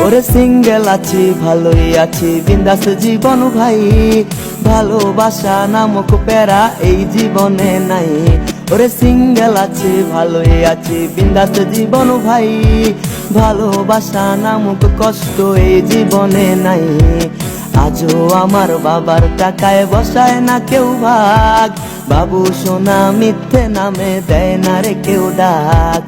ওরে সিঙ্গেল আছি ভালোই আছি বিন্দাস জীবন ভাই, ভালোবাসা নামক প্যারা এই জীবনে নাই। ওরে সিঙ্গেল আছি ভালোই আছি বিন্দাস জীবন ভাই, ভালোবাসা নামক কষ্ট এই জীবনে নাই। আজও আমার বাবার টাকায় বসায় না কেউ ভাগ, বাবু সোনা মিথ্যে নামে দেয় না রে কেউ ডাক।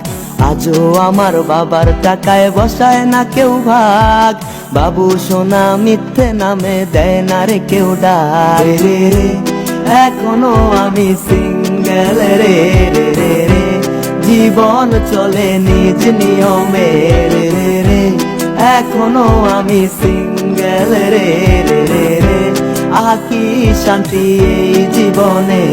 আজও আমার বাবার টাকায় বসায় না কেউ ভাগ, বাবু সোনা মিথ্যে নামে দেয় না রে কেউ ডাক। রে রে এখনো আমি সিঙ্গেল রে রে রে রে, জীবন চলে নিজ নিয়মে রে রে রে, এখনো আমি সিঙ্গেল রে রে রে রে, আহা কি শান্তি এই জীবনে।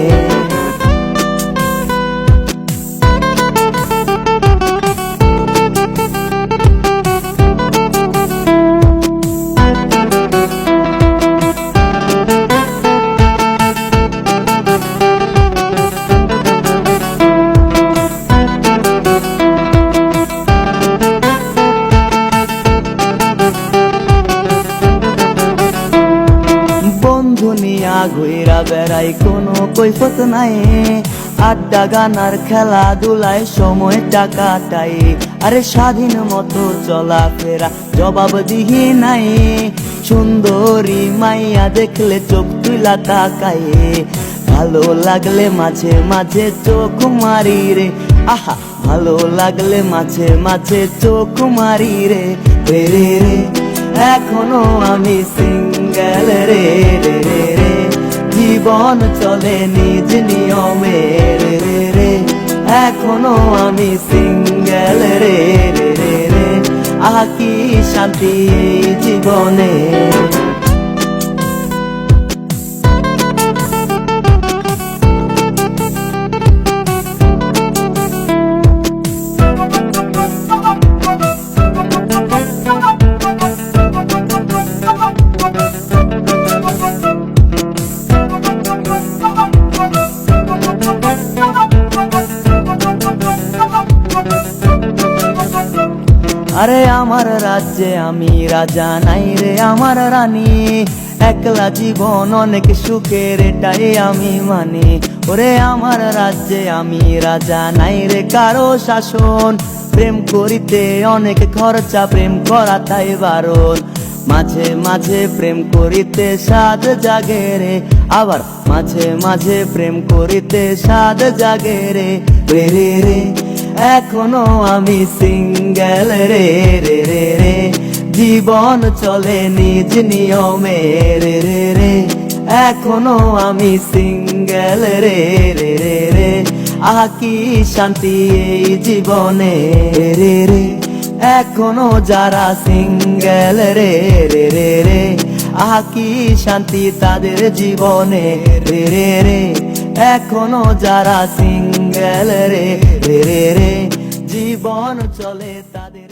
দুনিয়া ঘুরা বেড়াই কোনো কৈফত নাই, আড্ডা গানার খেলাধুলায় সময়টা কাটাই। আরে স্বাধীন মতো চলাফেরা জবাবদিহি নাই, সুন্দরী মাইয়া দেখলে চোখ তুলা তাকাই। ভালো লাগলে মাঝে মাঝে চোখ মারি রে, আহা ভালো লাগলে মাঝে মাঝে চোখ মারি রে রে রে রে, এখনো আমি সিঙ্গেল রে রে রে রে, জীবন চলে নিজ নিয়মে রে রে রে, এখনো আমি সিঙ্গেল রে রে রে রে, আহা কি শান্তি এই জীবনে। আরে আমার রাজ্যে আমি রাজা নাই রে আমার রানী, একলা জীবন অনেক সুখের এটাই আমি মানি। ওরে আমার রাজ্যে আমি রাজা নাই রে কারো শাসন, প্রেম করিতে অনেক খরচা প্রেম করা তাই বারণ। মাঝে মাঝে প্রেম করিতে স্বাদ জাগে রে, আবার মাঝে মাঝে প্রেম করিতে স্বাদ জাগে রে রে রে রে, এখনো আমি সিঙ্গেল রে রে রে রে, জীবন চলে নিজ নিয়মে রে রে রে, এখনো আমি সিঙ্গেল রে রে রে রে, আহা কি শান্তি এই জীবনে রে রে, এখনো যারা সিঙ্গেল রে রে রে রে, আহা কি শান্তি তাদের জীবনে রে রে রে, এখনো যারা সিঙ্গেল রে রে রে রে, জীবন চলে তাদের।